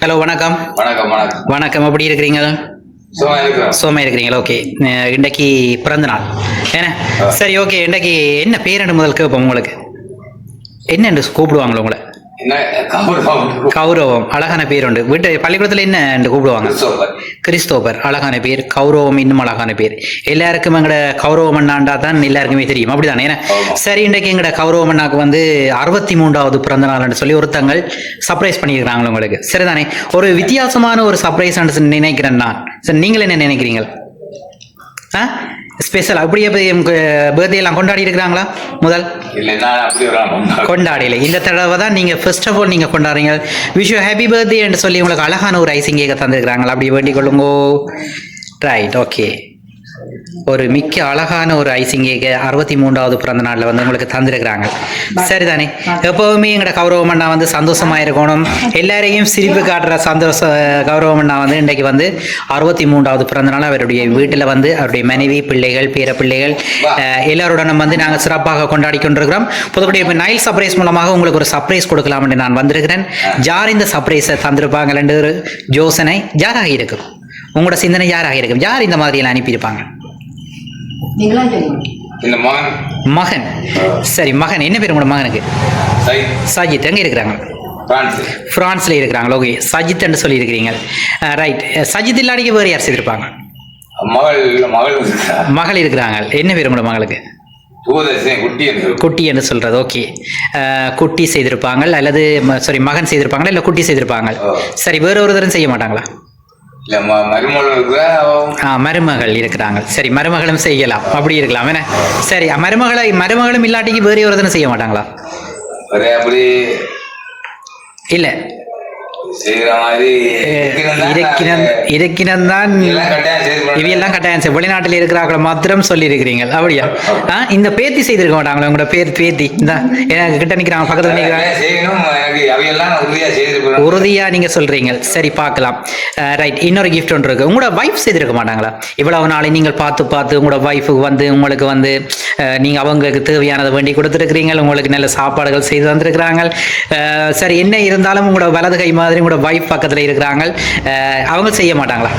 Hello, வணக்கம். வணக்கம் வணக்கம். வணக்கம், எப்படி இருக்கிறீங்க? சோமா இருக்கிறீங்களா? ஓகே. இன்றைக்கு பிறந்த நாள் ஏன்னா? சரி, ஓகே. இன்றைக்கு என்ன பேர் முதல் கேட்போம். உங்களுக்கு என்ன கூப்பிடுவாங்களோ உங்களை? கௌரவம், அழகான பேர் உண்டு. வீட்டு பள்ளிக்கூடத்துல என்ன கூப்பிடுவாங்க? கிறிஸ்தோபர், அழகான பேர். கௌரவம் இன்னும் அழகான பேர். எல்லாருக்கும் எங்கட கௌரவம் அண்ணாண்டா தான் எல்லாருக்குமே தெரியும், அப்படித்தானே? ஏன்னா சரி, இன்றைக்கு எங்கட கௌரவம் அண்ணாக்கு வந்து 63வது பிறந்த நாள்னு சொல்லி ஒருத்தங்கள் சர்ப்ரைஸ் பண்ணியிருக்கிறாங்க உங்களுக்கு. சரிதானே? ஒரு வித்தியாசமான ஒரு சர்ப்ரைஸ் நினைக்கிறேன் நான். சரி, நீங்கள் என்ன நினைக்கிறீங்க? ஸ்பெஷல் அப்படியே பர்த்டே எல்லாம் கொண்டாடி இருக்கிறாங்களா? முதல் கொண்டாடல, இந்த தடவை தான் நீங்க ஃபர்ஸ்ட் ஆஃப் ஆல் நீங்க கொண்டாடுறீங்க. விஷ் யூ ஹாப்பி பர்த்டே என்று சொல்லி உங்களுக்கு அழகான ஒரு ஐசிங் கேக்க தந்துருக்காங்களா? அப்படி வேண்டிக் கொள்ளுங்கோ. Right, okay. ஒரு மிக்க அழகான ஒரு ஐசிங் கேக்க 63வது பிறந்த நாளில் வந்து உங்களுக்கு தந்திருக்கிறாங்க. சரிதானே? எப்பவுமே எங்களோட கௌரவம் அண்ணா வந்து சந்தோஷமா இருக்கணும், எல்லாரையும் சிரிப்பு காட்டுற கௌரவம் அண்ணா வந்து இன்றைக்கு வந்து 63வது பிறந்த நாள் அவருடைய வீட்டில் வந்து அவருடைய மனைவி, பிள்ளைகள், பேர பிள்ளைகள் எல்லாருடனும் வந்து நாங்கள் சிறப்பாக கொண்டாடி கொண்டிருக்கிறோம். புதுப்படி நைல் சர்ப்ரைஸ் மூலமாக உங்களுக்கு ஒரு சர்ப்ரைஸ் கொடுக்கலாம் என்று நான் வந்திருக்கிறேன். யார் இந்த சர்ப்ரைஸை தந்திருப்பாங்க என்று ஒரு யோசனை யாராக இருக்கும்? உங்களோட சிந்தனை யாராக இருக்கும்? யார் இந்த மாதிரி எல்லாம் அனுப்பியிருப்பாங்க? மகன். சரி, மகன். என்ன பேர் உங்களோட மகனுக்கு? சஜித். எங்க இருக்கிறாங்க? பிரான்ஸ்ல இருக்கிறாங்க. ஓகே, சஜித் என்று சொல்லி இருக்கிறீங்க. ரைட். சஜித் இல்லாடிக்கு வேறு யார் செய்திருப்பாங்க? மகள் இருக்கிறாங்க. என்ன பேர் உங்களோட மகளுக்கு? குட்டி என்று சொல்றது. ஓகே, குட்டி செய்திருப்பாங்க அல்லது சாரி மகன் செய்திருப்பாங்களா இல்ல குட்டி செய்திருப்பாங்க? சரி, வேற ஒரு தரம் செய்ய மாட்டாங்களா? மருமகள் இருக்கிறாங்க. சரி, மருமகளும் செய்யலாம், அப்படி இருக்கலாம். என்ன? சரி, மருமகளும் இல்லாட்டிக்கு வேற ஒரு தினம் செய்ய மாட்டாங்களா? இல்ல இவையெல்லாம் கட்டாயம் வெளிநாட்டில் இருக்கிறாங்கள மாத்திரம் சொல்லி இருக்கிறீங்க, அப்படியா? இந்த பேத்தி செய்திருக்க மாட்டாங்களா? உங்களோட பேத்தி கிட்ட நிக்கிறாங்க, பக்கத்துல நிக்கிறாங்க. உறுதியா நீங்க சொல்றீங்க. சரி, பார்க்கலாம். ரைட். இன்னொரு கிஃப்ட் ஒன்று இருக்கு. உங்களோட வைஃப் செய்திருக்க மாட்டாங்களா? இவ்வளவு நாளை நீங்கள் பார்த்து உங்களோட வைஃபுக்கு வந்து உங்களுக்கு வந்து நீங்க அவங்களுக்கு தேவையானதை வேண்டி கொடுத்துருக்கிறீங்க, உங்களுக்கு நல்ல சாப்பாடுகள் செய்து தந்திருக்கிறாங்க. சரி, என்ன இருந்தாலும் உங்களோட வலது கை மாதிரி உங்களோட வைஃப் பக்கத்துல இருக்கிறாங்க, அவங்க செய்ய மாட்டாங்களா?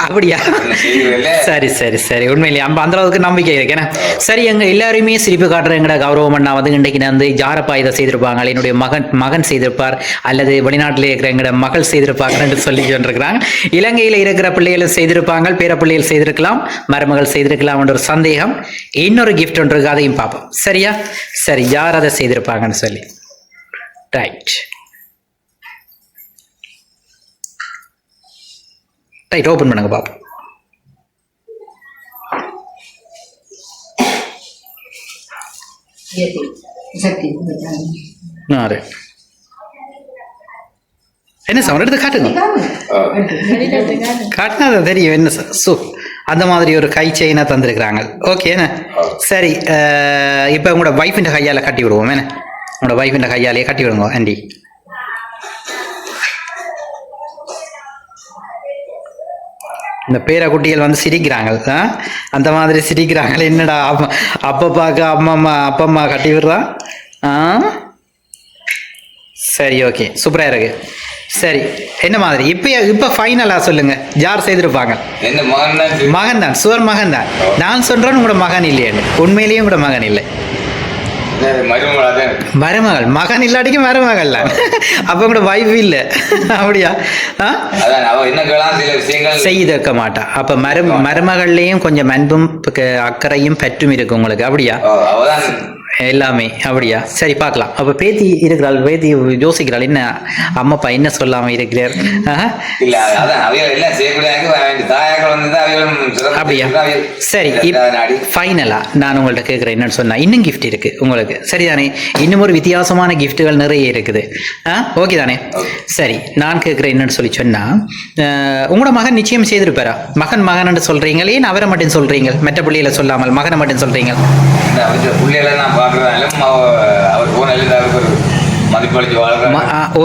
அப்படியா? சரி சரி சரி, உண்மையிலேயே அந்த அளவுக்கு நம்பிக்கை இருக்கேன். சரி, எங்க எல்லாருமே சிரிப்பு காட்டுற எங்கட கௌரவம் அண்ணா வந்து இன்றைக்கு வந்து ஜாரப்பா இதை செய்திருப்பாங்க, என்னுடைய மகன் செய்திருப்பார் அல்லது வெளிநாட்டில் இருக்கிற எங்கட மகள் செய்திருப்பாங்கன்னு சொல்லி சொல்லிருக்கிறாங்க. இலங்கையில இருக்கிற பிள்ளைகளும் செய்திருப்பாங்க, பேர பிள்ளைகள் செய்திருக்கலாம், மருமகள் செய்திருக்கலாம் என்ற ஒரு சந்தேகம். இன்னொரு கிஃப்ட் ஒன்று இருக்கு, அதையும் பார்ப்போம். சரியா? சரி, யார் அதை செய்திருப்பாங்கன்னு சொல்லி. ரைட் ரைட், ஓபன் பண்ணுங்க பாப்போம். என்ன சவுண்ட் எடுத்து காட்டுங்க, காட்டினா தெரியும் என்ன அந்த மாதிரி ஒரு கை செயினா தந்திருக்கிறாங்க. ஓகே. சரி, இப்போ உங்களோட வைஃபின் கையால கட்டி விடுவோம். என்ன, உங்களோட வைஃபின் கையாலேயே கட்டி விடுங்க ஆண்டி. இந்த பேர குட்டிகள் வந்து சிரிக்கிறாங்க, அந்த மாதிரி சிரிக்கிறாங்க. என்னடா அப்பாக்கு அப்பா கட்டி விடுறா? சரி, ஓகே, சூப்பரா இருக்கு. சரி, என்ன மாதிரி இப்ப ஃபைனலா சொல்லுங்க, யார் செய்திருப்பாங்க? மகன் தான், சுவர் மகன் தான். நான் சொல்றேன் உங்களோட மகன் இல்லையா? உண்மையிலேயே உங்களோட மகன் இல்லை, மருமகள். மகன் இல்லாட்டிக்கும் மருமகள் தான். அப்ப கூட வைஃப் இல்ல, அப்படியா? செய்திருக்க மாட்டா. அப்ப மருமகள்லயும் கொஞ்சம் அன்பும் அக்கறையும் பற்றும் இருக்கு உங்களுக்கு, அப்படியா? எல்லாமே, அப்படியா? சரி, பார்க்கலாம். அப்ப பேத்தி இருக்கிறாள், பேத்தி யோசிக்கிறாள், என்ன அம்மாப்பா என்ன சொல்லாம இருக்கிறார்? அப்படியா? சரி, ஃபைனலா நான் உங்கள்ட்ட கேட்கிறேன், என்னன்னு சொன்னா இன்னும் கிஃப்ட் இருக்கு உங்களுக்கு, சரிதானே? இன்னும் ஒரு வித்தியாசமான கிஃப்ட்டுகள் நிறைய இருக்குது. ஓகே தானே? சரி, நான் கேட்கிறேன் என்னன்னு சொல்லி சொன்னா, உங்களோட மகன் நிச்சயம் செய்திருப்பாரா? மகன் சொல்றீங்களே, அவரை மட்டும் சொல்றீங்க, மற்ற பிள்ளைகளை சொல்லாமல் மகனை மட்டும் சொல்றீங்க.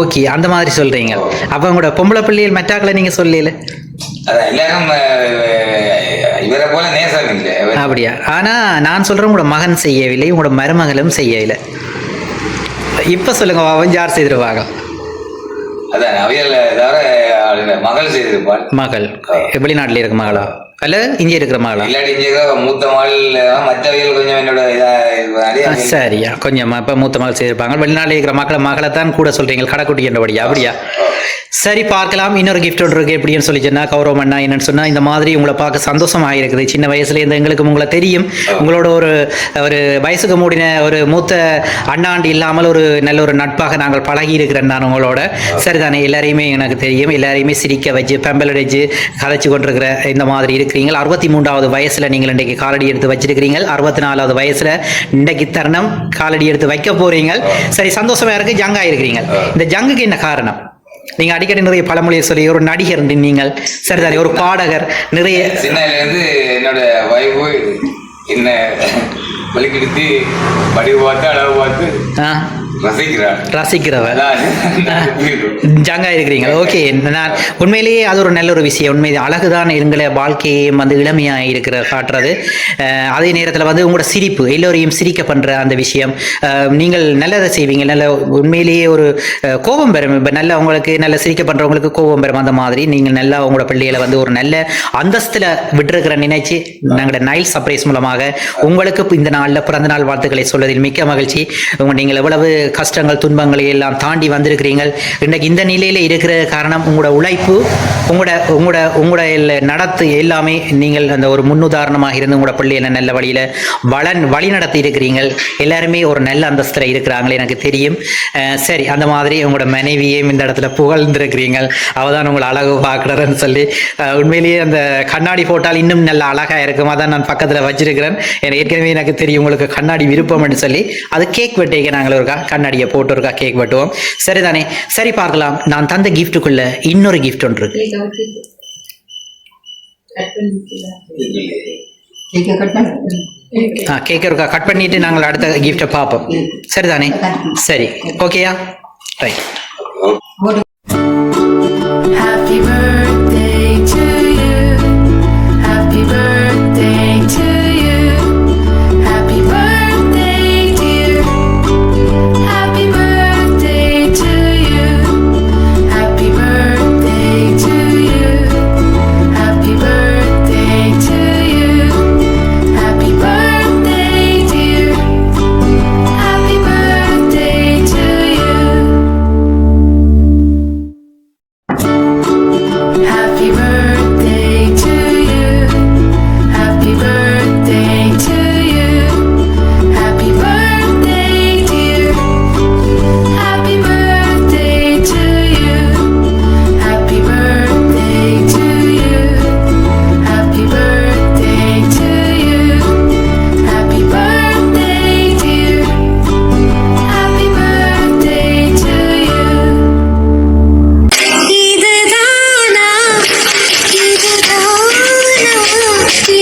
ஓகே, அந்த மாதிரி சொல்றீங்க. அப்ப உங்களோட பொம்பளை பிள்ளைகள் மற்றாக்களை நீங்க சொல்லல, அப்படியா? ஆனா நான் சொல்றேன், உங்களோட மகன் செய்யவில்லை, உங்களோட மருமகளும் செய்யவில்லை. இப்ப சொல்லுங்க, அவன் யார் செய்திருவாங்க? அதான் அவையல் தவிர மகள் செய்திருப்பாள். மகள் வெளிநாட்டுல இருக்க மகளா அல்ல இங்கே இருக்கிற மகளா? இல்லாட்டி இங்கே மூத்த மகள் மற்றவைகள் கொஞ்சம் என்னோட சரியா கொஞ்சம் இப்ப மூத்த மகள் செய்திருப்பாங்க. வெளிநாட்டில் இருக்கிற மகளை தான் கூட சொல்றீங்க கடைக்குட்டி என்றபடியா? அப்படியா? சரி பார்க்கலாம். இன்னொரு கிஃப்ட் ஒன்று இருக்கு. எப்படின்னு சொல்லி சொன்னா கௌரவம் அண்ணா என்னன்னு சொன்னா இந்த மாதிரி உங்களை பார்க்க சந்தோஷமாக இருக்குது. சின்ன வயசுல இருந்து எங்களுக்கு உங்களை தெரியும். உங்களோட ஒரு ஒரு வயசுக்கு மூடின ஒரு மூத்த அண்ணாண்டி இல்லாமல் ஒரு நல்ல ஒரு நட்பாக நாங்கள் பழகி இருக்கிறேன் நான் உங்களோட. சரிதானே? எல்லாரையுமே எனக்கு தெரியும். எல்லாரையுமே சிரிக்க வச்சு பெம்பல் அடிச்சு கதைச்சு கொண்டிருக்கிற இந்த மாதிரி இருக்கிறீங்க. 63வது வயசுல நீங்கள் இன்றைக்கு காலடி எடுத்து வச்சிருக்கிறீங்க. 64வது வயசுல இன்றைக்கு தருணம் காலடி எடுத்து வைக்க போறீங்க. சரி, சந்தோஷமா இருக்கு. ஜங்கா இருக்கிறீங்க. இந்த ஜங்குக்கு என்ன காரணம்? நீங்க அடிக்கடி நிறைய பழமொழியை சொல்லி ஒரு நடிகர் நீங்கள் சரிதானே, ஒரு பாடகர், நிறைய சின்னல இருந்து என்னோட வைஃபு என்ன வலிக்கெடுத்து வடிவு பார்த்து அளவு பார்த்து ரசிக்கிறவர் ஜங்கா இருக்கிறீங்க. ஓகே, நான் உண்மையிலேயே அது ஒரு நல்ல ஒரு விஷயம். உண்மையிலே அழகுதான் எங்களை வாழ்க்கையும் வந்து இளமையாக இருக்கிற காட்டுறது. அதே நேரத்தில் வந்து உங்களோட சிரிப்பு எல்லோரையும் சிரிக்க பண்ற அந்த விஷயம். நீங்கள் நல்லதை செய்வீங்க. நல்ல உண்மையிலேயே ஒரு கோபம் பெறும். இப்போ நல்ல உங்களுக்கு நல்ல சிரிக்க பண்றவங்களுக்கு கோபம் பெறும். அந்த மாதிரி நீங்கள் நல்லா உங்களோட பிள்ளைகளை வந்து ஒரு நல்ல அந்தஸ்துல விட்டுருக்கிற நினைச்சு நாங்களோட நைல் சர்ப்ரைஸ் மூலமாக உங்களுக்கு இந்த நாளில் பிறந்த நாள் வாழ்த்துக்களை சொல்வதில் மிக்க மகிழ்ச்சி. நீங்கள் எவ்வளவு கஷ்டங்கள் துன்பங்களை எல்லாம் தாண்டி வந்திருக்கிறீங்க. இன்றைக்கு இந்த நிலையில இருக்கிற காரணம் உங்களோட உழைப்பு, உங்களோட நடத்து எல்லாமே. நீங்கள் அந்த ஒரு முன்னுதாரணமாக இருந்து உங்களோட பிள்ளைகளை நல்ல வழியில வழி நடத்தி இருக்கிறீங்க. எல்லாருமே ஒரு நல்ல அந்தஸ்துல இருக்கிறாங்களே எனக்கு தெரியும். சரி, அந்த மாதிரி உங்களோட மனைவியையும் இந்த இடத்துல புகழ்ந்திருக்கிறீங்க. அவதான் உங்களை அழகு பார்க்கிறன்னு சொல்லி. உண்மையிலேயே அந்த கண்ணாடி போட்டால் இன்னும் நல்ல அழகா இருக்கும். அதான் நான் பக்கத்துல வச்சிருக்கிறேன். ஏற்கனவே எனக்கு தெரியும் உங்களுக்கு கண்ணாடி விருப்பம்னு சொல்லி. அது கேக் வெட்டிக்க நாங்கள் இருக்கா கண்ணாடியை போட்டு இருக்கா கேக் வெட்டுவோம். சரிதானே? சரி பார்க்கலாம். நான் தந்த கிஃப்ட்டுக்குள்ள இன்னொரு கிஃப்ட் ஒன்று இருக்கு. கேக் இருக்கா கட் பண்ணிட்டு நாங்கள் அடுத்த கிஃப்டை பார்ப்போம். சரிதானே? சரி, ஓகேயா? Right. Happy birthday to you. Happy birthday to you. Happy birthday dear. Happy birthday to you. Happy birthday to you. Happy birthday to you. Happy birthday dear. Happy birthday to you. Happy birthday to you. Happy birthday to you. Happy birthday dear. Happy birthday to you. Happy birthday to you. Happy birthday to you. Happy birthday dear. Happy birthday to you. இதுதானா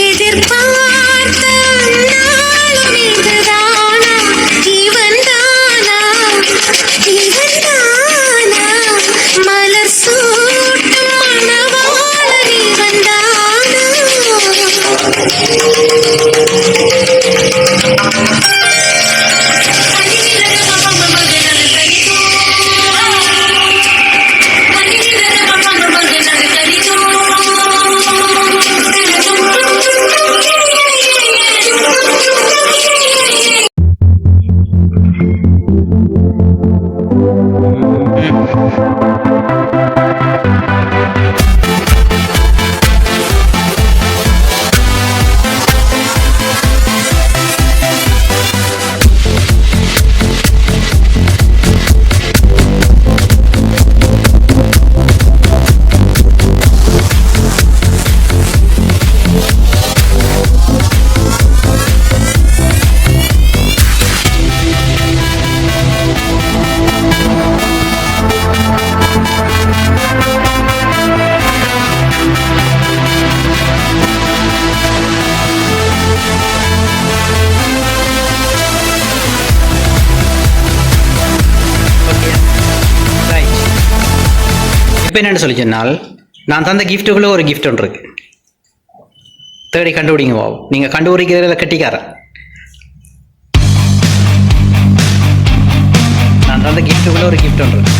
எதிர்பார்த்த நாளும் இதுதானா இவன்தானா மலர் சூட்டும் மணவாளன் இவன்தானா இப்போ என்னென்னு சொல்லி சொன்னால் நான் தந்த கிஃப்ட்டுக்குள்ளே ஒரு கிஃப்ட் ஒன்று இருக்கு. தேடி கண்டுபிடிங்க. வா, நீங்கள் கண்டுபிடிக்கிறதுல கட்டிக்காரன். நான் தந்த கிஃப்ட்டுக்குள்ளே ஒரு கிஃப்ட் ஒன்று இருக்கு.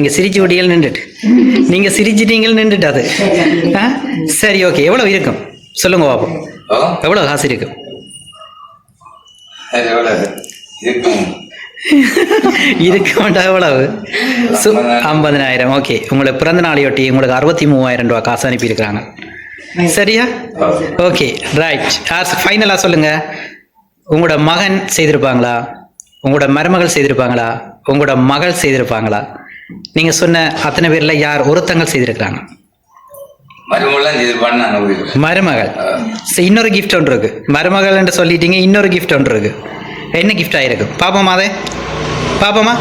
நீங்க சிரிச்சு விட்டீங்கள் நின்றுட்டு நீங்க சிரிச்சிட்டீங்கள் நின்றுட்டு அது ஆ? சரி ஓகே எவ்வளவு இருக்கும் சொல்லுங்க பாப்போம் ஓ எவ்வளவு காசு இருக்கும் அது எவ்வளவு இருக்கும் இருக்க மாட்டா எவ்வளவு 50,000 ஓகே உங்களுக்கு பிறந்த நாளையொட்டி உங்களுக்கு 63,000 ரூபாய் காசு அனுப்பியிருக்கிறாங்க சரியா ஓகே ரைட் ஃபைனலாக சொல்லுங்க உங்களோட மகன் செய்திருப்பாங்களா உங்களோட மருமகள் செய்திருப்பாங்களா உங்களோட மகள் செய்திருப்பாங்களா நீங்க சொன்ன அத்தனை பேர்ல யார் ஒருத்தங்கள் செய்திருக்கிறாங்க மருமெல்லாம் செய்திருப்பான்னு நான் நம்புகிறேன். மருமகள் சரி, இன்னொரு gift ஒன்று இருக்கு மருமகள் என்று சொல்லிட்டீங்க இன்னொரு gift ஒன்று இருக்கு என்ன gift ஆயிருக்கு பாப்போமா அதை பாப்போமா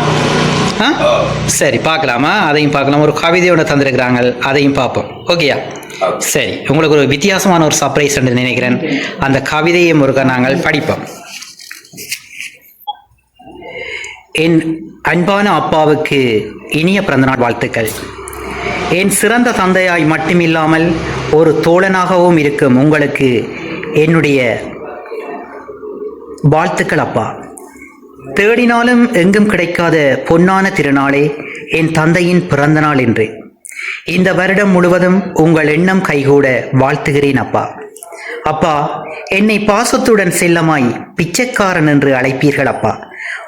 ஆ ஓ சரி பார்க்கலாமா அதையும் பார்க்கலாம் ஒரு கவிதை ஒன்று தந்திருக்கிறாங்க அதையும் பார்ப்போம் ஓகேயா சரி உங்களுக்கு ஒரு வித்தியாசமான ஒரு சர்ப்ரைஸ் என்று நினைக்கிறேன் அந்த கவிதையை முருக நாங்கள் படிப்போம் என் அன்பான அப்பாவுக்கு இனிய பிறந்தநாள் வாழ்த்துக்கள் என் சிறந்த தந்தையாய் மட்டுமில்லாமல் ஒரு தோழனாகவும் இருக்கும் உங்களுக்கு என்னுடைய வாழ்த்துக்கள் அப்பா தேடினாலும் எங்கும் கிடைக்காத பொன்னான திருநாளே என் தந்தையின் பிறந்த நாள் என்று இந்த வருடம் முழுவதும் உங்கள் எண்ணம் கைகூட வாழ்த்துகிறேன் அப்பா அப்பா என்னை பாசத்துடன் செல்லமாய் பிச்சைக்காரன் என்று அழைப்பீர்கள் அப்பா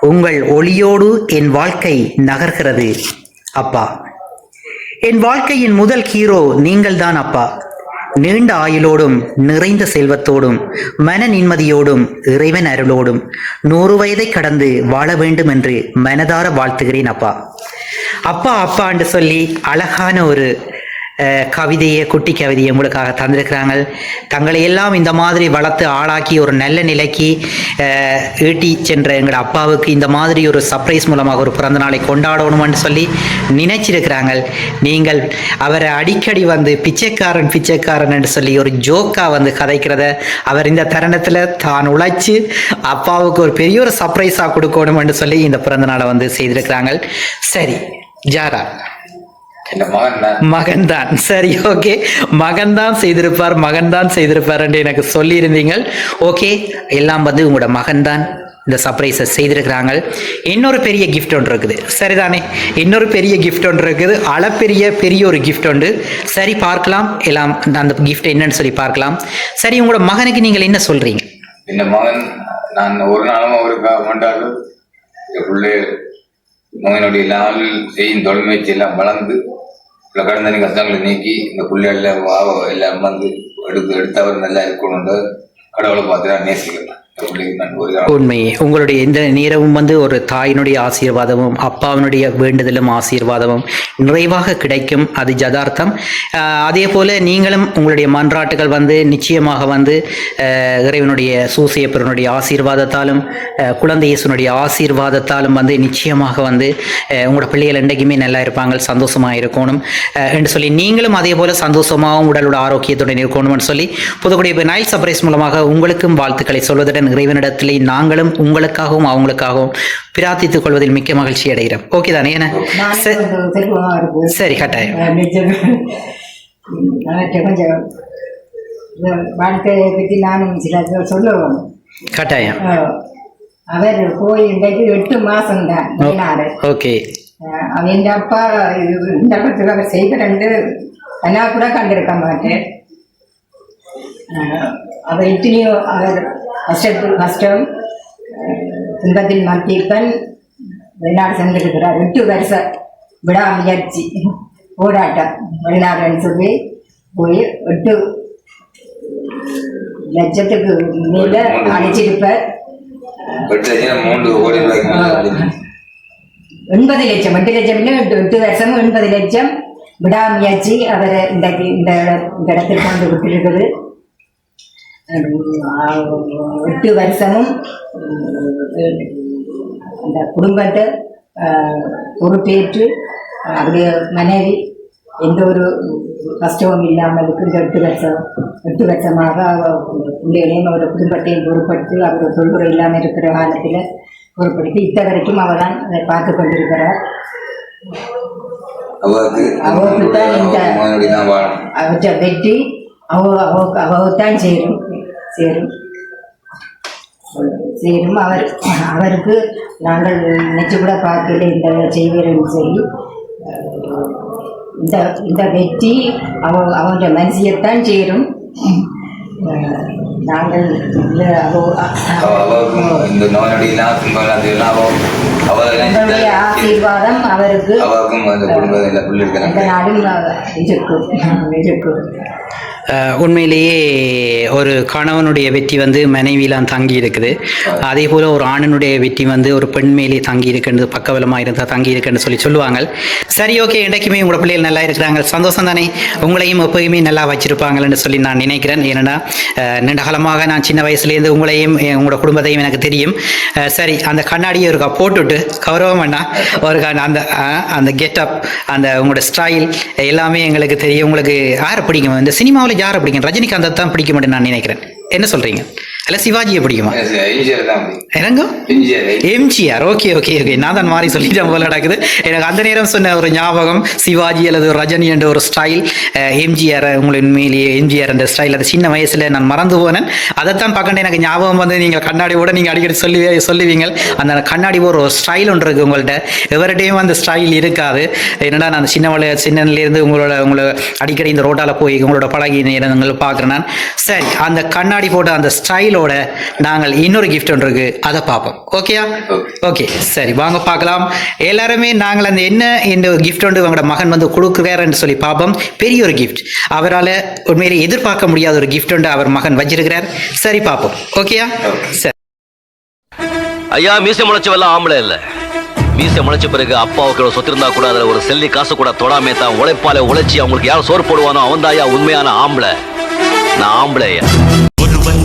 உங்கள் ஒளியோடு என் வாழ்க்கை நகர்கிறது அப்பா என் வாழ்க்கையின் முதல் ஹீரோ நீங்கள்தான் அப்பா நீண்ட ஆயுளோடும் நிறைந்த செல்வத்தோடும் மன நிம்மதியோடும் இறைவன் அருளோடும் 100 வயதை கடந்து வாழ வேண்டும் என்று மனதார வாழ்த்துகிறேன் அப்பா அப்பா அப்பா என்று சொல்லி அழகான ஒரு கவிதையை குட்டி கவிதையை உங்களுக்காக தந்திருக்கிறாங்க தங்களை எல்லாம் இந்த மாதிரி வளர்த்து ஆளாக்கி ஒரு நல்ல நிலைக்கு ஈட்டி சென்ற எங்களோட அப்பாவுக்கு இந்த மாதிரி ஒரு சர்ப்ரைஸ் மூலமாக ஒரு பிறந்த நாளை கொண்டாடணும்னு சொல்லி நினைச்சிருக்கிறாங்க நீங்கள் அவரை அடிக்கடி வந்து பிச்சைக்காரன் பிச்சைக்காரன் என்று சொல்லி ஒரு ஜோக்கா வந்து கதைக்கிறத அவர் இந்த தருணத்தில் தான் உழைச்சி அப்பாவுக்கு ஒரு பெரிய ஒரு சர்ப்ரைஸாக கொடுக்கணும்னு சொல்லி இந்த பிறந்த நாளை வந்து செய்திருக்கிறாங்க சரி ஜாரா இந்த மகன் தான் மகன் தான் சரி ஓகே மகன் தான் செய்திருப்பார் என்று எனக்கு சொல்லியிருந்தீங்க ஓகே எல்லாம் வந்து உங்களோட மகன் தான் இந்த சர்ப்ரைஸை செய்திருக்கிறாங்க இன்னொரு பெரிய கிஃப்ட் ஒன்று இருக்குது சரிதானே இன்னொரு பெரிய கிஃப்ட் ஒன்று இருக்குது பெரிய ஒரு கிஃப்ட் ஒன்று சரி பார்க்கலாம் எல்லாம் அந்த கிஃப்ட் என்னன்னு சொல்லி பார்க்கலாம் சரி உங்களோட மகனுக்கு நீங்கள் என்ன சொல்றீங்க இந்த மகன் நான் ஒரு நாளும் அவருக்காக மாட்டாலும் பிள்ளை மகனுடைய நாள் செய்யும் தொழில்முயற்சி எல்லாம் வளர்ந்து இந்த கடந்த கஷ்டங்களை நீக்கி இந்த பிள்ளைகள எல்லாம் வந்து எடுத்தவர் நல்லா இருக்கணும் கடவுளை பார்த்து நான் நேசிக்கிறேன் உண்மை உங்களுடைய இந்த நேரமும் வந்து ஒரு தாயினுடைய ஆசீர்வாதமும் அப்பாவினுடைய வேண்டுதலும் ஆசீர்வாதமும் நிறைவாக கிடைக்கும் அது ஜதார்த்தம் அதே போல நீங்களும் உங்களுடைய மன்றாட்டுகள் வந்து நிச்சயமாக வந்து இறைவனுடைய சூசியப்பனுடைய ஆசீர்வாதத்தாலும் குழந்தை இயேசுனுடைய ஆசீர்வாதத்தாலும் வந்து நிச்சயமாக வந்து உங்களோட பிள்ளைகள் என்றைக்குமே நல்லா இருப்பாங்க சந்தோஷமாக இருக்கணும் என்று சொல்லி நீங்களும் அதே போல சந்தோஷமாகவும் உடலோட ஆரோக்கியத்துடன் இருக்கணும்னு சொல்லி புதுக்குடி நைல் சர்ப்ரைஸ் மூலமாக உங்களுக்கும் வாழ்த்துக்களை சொல்வதுடன் இறைவனிடத்திலே நாங்களும் உங்களுக்காகவும் அவங்களுக்காகவும் பிரார்த்தித்துக் கொள்வதில் மிக்க மகிழ்ச்சி அடைகிறோம் ஓகே தானே என்ன சரி கட்டாயம் கொஞ்சம் வாழ்க்கையை பற்றி நானும் சில சொல்லுவோம் கட்டாயம் அவர் போய் இன்றைக்கு 8 மாசம் தான் ஓகே என் அப்பா இந்த படத்துக்கு அவர் செய்கிறண்டு நான் கூட கண்டிருக்க மாட்டேன் அவர் இத்தனையோ அவர் கஷ்டம் துன்பத்தில் மத்தியப்பன் வெளிநாடு சென்றிருக்கிறார் 8 வருஷம் விடாமுயற்சி போராட்டம் வெளிநாடுன்னு சொல்லி போய் 8 லட்சத்துக்கு மேல அழைச்சிருப்பார் 3 கோடி ரூபாய்க்கு 9 லட்சம் 8 லட்சம் 8 வருஷம் 9 லட்சம் விடாமுயற்சி அவரை இந்த இடத்தில் கொண்டு விட்டிருக்குது 8 வருஷமும் அந்த குடும்பத்தை பொறுப்பேற்று அவருடைய மனைவி எந்த ஒரு கஷ்டமும் இல்லாமல் இருக்கிற 8 வருஷமாக பிள்ளைகளையும் அவர் குடும்பத்தையும் பொறுப்படுத்தி அவர் தொல்புறை இல்லாமல் இருக்கிற காலத்தில் பொறுப்படுத்தி இத்த வரைக்கும் அவர் தான் அதை பார்த்து கொண்டிருக்கிறார் அவருக்கு தான் இந்த அவற்றை வெற்றி அவதான் சேரும் அவருக்கு நாங்கள் நினைச்சு கூட பார்க்கல இந்த செய்வீர்கள் சொல்லி இந்த இந்த வெற்றி அவன் மனசியத்தான் சேரும். நாங்கள் இந்த நோயடியெல்லாம் உங்களுடைய ஆசீர்வாதம் அவருக்கு அவருக்கும் அந்த குடும்பத்தில் பிள்ளைகளுக்கு நாடும் இருக்கும். உண்மையிலேயே ஒரு கணவனுடைய வெற்றி வந்து மனைவியிலாம் தங்கி இருக்குது. அதே போல் ஒரு ஆணனுடைய வெற்றி வந்து ஒரு பெண் மேலே தங்கி இருக்குன்னு பக்கபலமாக இருந்தால் தங்கி இருக்குன்னு சொல்லுவாங்க. சரி, ஓகே, இன்றைக்குமே உங்களோட பிள்ளைகள் நல்லா இருக்கிறாங்க, சந்தோஷம் தானே? உங்களையும் எப்போயுமே நல்லா வச்சிருப்பாங்கன்னு சொல்லி நான் நினைக்கிறேன். ஏன்னா நீண்ட காலமாக நான் சின்ன வயசுலேருந்து உங்களையும் உங்களோட குடும்பத்தையும் எனக்கு தெரியும். சரி, அந்த கண்ணாடியை ஒரு போட்டுவிட்டு கௌரவம் அண்ணா ஒரு அந்த அந்த கெட்டப், அந்த உங்களோட ஸ்டைல் எல்லாமே எங்களுக்கு தெரியும். உங்களுக்கு யாரை பிடிக்கும்? இந்த சினிமாவில் யாரை பிடிக்கும்? ரஜினிகாந்தை தான் பிடிக்க மாட்டேன்னு நான் நினைக்கிறேன். என்ன சொல்றீங்க? அல்ல சிவாஜியை பிடிக்குமா? எனங்கோ எம்ஜிஆர். ஓகே ஓகே ஓகே, நான் தான் மாறி சொல்லிட்டேன் போல நடக்குது. எனக்கு அந்த நேரம் சொன்ன ஒரு ஞாபகம் சிவாஜி அல்லது ரஜினி என்ற ஒரு ஸ்டைல், எம்ஜிஆர். உங்களை உண்மையிலேயே எம்ஜிஆர் என்ற ஸ்டைல் அது சின்ன வயசுல நான் மறந்து போனேன். அதைத்தான் பார்க்கணும் எனக்கு ஞாபகம் வந்து நீங்கள் கண்ணாடியோட நீங்கள் அடிக்கடி சொல்லுவீங்க. அந்த கண்ணாடி ஒரு ஸ்டைல் ஒன்று இருக்குது உங்கள்கிட்ட. எவர்கிட்டையும் அந்த ஸ்டைல் இருக்காது. என்னடா நான் சின்னலேருந்து உங்களை அடிக்கடி இந்த ரோட்டால் போய் உங்களோட பழகி நேரங்கள் பார்க்குறேன் நான். சரி, அந்த கண்ணாடி போட்ட அந்த ஸ்டைலோட நாங்கள் இன்னொரு கிஃப்ட் ஒன்று இருக்கு, அதை பார்ப்போம். ஓகேயா? ஓகே, சரி, வாங்க பார்க்கலாம். எல்லாருமே நாங்கள் அந்த என்ன இந்த கிஃப்ட் ஒன்று உங்களோட மகன் வந்து கொடுக்குறாருன்னு சொல்லி பார்ப்போம். பெரிய ஒரு கிஃப்ட், அவரால் உண்மையிலே எதிர்பார்க்க முடியாத ஒரு கிஃப்ட் ஒன்று அவர் மகன் வச்சிருக்கிறார். சரி, பார்ப்போம். ஓகேயா? சரி. ஐயா, மீசை முளைச்சவெல்லாம் ஆம்பளை இல்ல. மீசை முளைச்ச பிறகு அப்பாவுக்கு சொத்து இருந்தா கூட அதுல ஒரு செல்லி காசு கூட தொடாமே தான் உழைப்பால உழைச்சி அவங்களுக்கு யார் சோறு போடுவானோ அவன் தான் ஐயா உண்மையான ஆம்பளை. நான் ஆம்பளை ஐயா.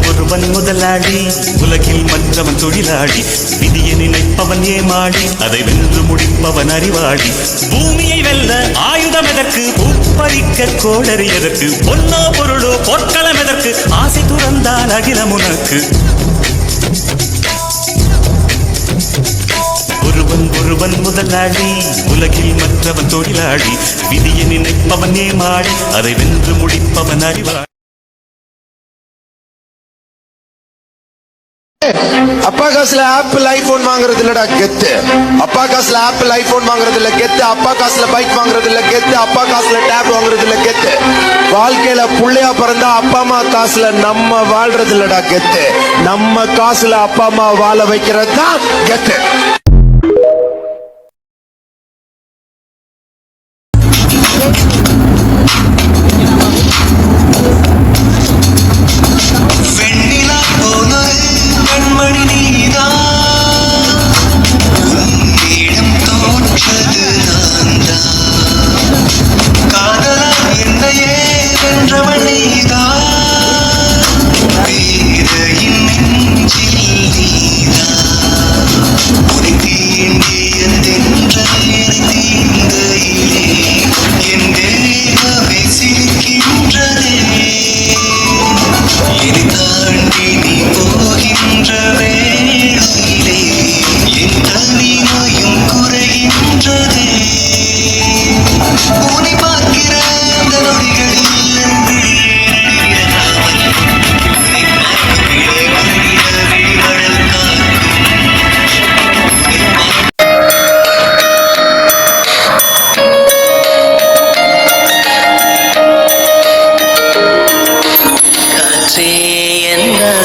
ஒருவன் முதலாளி, உலகில் மற்றவன் தொழிலாளி, விதியை நினைப்பவன் ஏமாளி, அதை வென்று முடிப்பவன் அறிவாளி. பூமியை வெல்ல ஆயுதம் எதற்கு? உப்பரிக்க கோடரி எதற்கு? பொன்னோ பொருளோ பொற்களம் எதற்கு? ஆசை துறந்தால் அகிலம் உனக்கு. ஒருவன் முதலாளி, உலகில் மற்றவன் தொழிலாளி, விதியை நினைப்பவன் ஏமாளி, அதை வென்று முடிப்பவன் அறிவாளி. அப்பா காசுல ஆப்பிள் ஐபோன் வாங்குறது இல்லடா கெத்து. அப்பா காசுல ஆப்பிள் ஐபோன் வாங்குறது இல்ல கெத்து. அப்பா காசுல பைக் வாங்குறது இல்ல கெத்து. அப்பா காசுல டேப் வாங்குறது இல்ல கெத்து. வாழ்க்கையில புள்ளையா பிறந்தா அப்பா அம்மா காசுல நம்ம வாழ்றது இல்லடா கெத்து. நம்ம காசுல அப்பா அம்மா வாழ வைக்கிறது தான் கெத்து.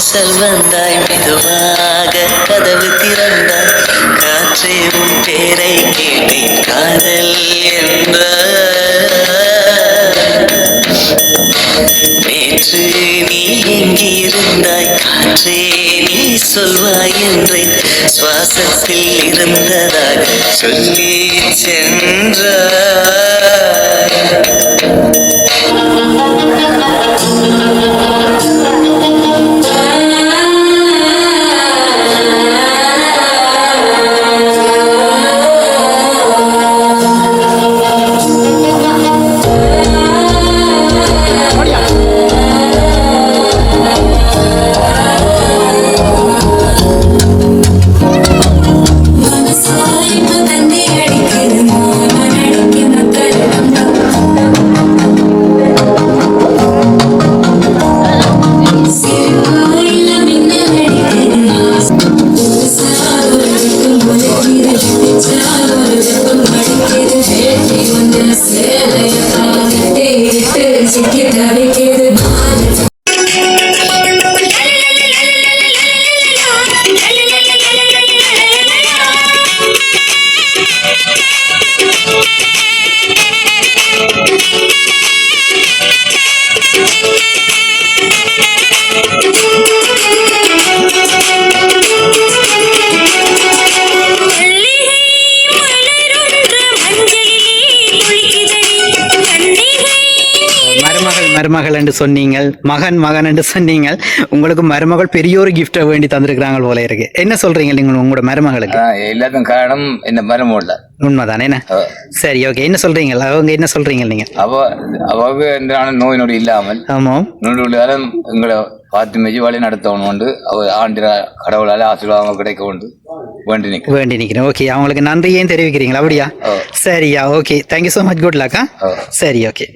செல்வந்தாய் மெதுவாக கதவு திறந்தாய். காற்றே உன் பேரை கேட்டேன் காதல் என்ற. நேற்று நீ எங்கிருந்தாய் காற்றே நீ சொல்வாய் என்றேன். சுவாசத்தில் இருந்ததாக சொல்லி சென்றாய். மருமகள் என்று சொன்னீங்க, மகன் என்று சொன்னீங்க. உங்களுக்கு மருமகள் பெரிய ஒரு கிஃப்ட வேண்டி தந்திருக்கிறாங்க போல இருக்கு. என்ன சொல்றீங்க நீங்க உங்களோட மருமகளுக்கு? எல்லாத்துக்கும் காரணம் என்ன மருமகள் தான். உண்மைதானே? என்ன சரி, ஓகே. என்ன சொல்றீங்க அவங்க என்ன சொல்றீங்க நீங்க? அவங்க எந்த நோய் நொடி இல்லாமல் ஆமாம் நொடியாலும் எங்களை பார்த்து மெஜி வழி நடத்தணும் உண்டு. அவர் ஆண்டிர கடவுளால ஆசீர்வாதம் கிடைக்க உண்டு வேண்டி நிக்கிறேன். ஓகே, அவங்களுக்கு நன்றியையும் தெரிவிக்கிறீங்களா? அப்படியா? சரியா, okay. Thank you so much. Good லக்கா. சரி, ஓகே.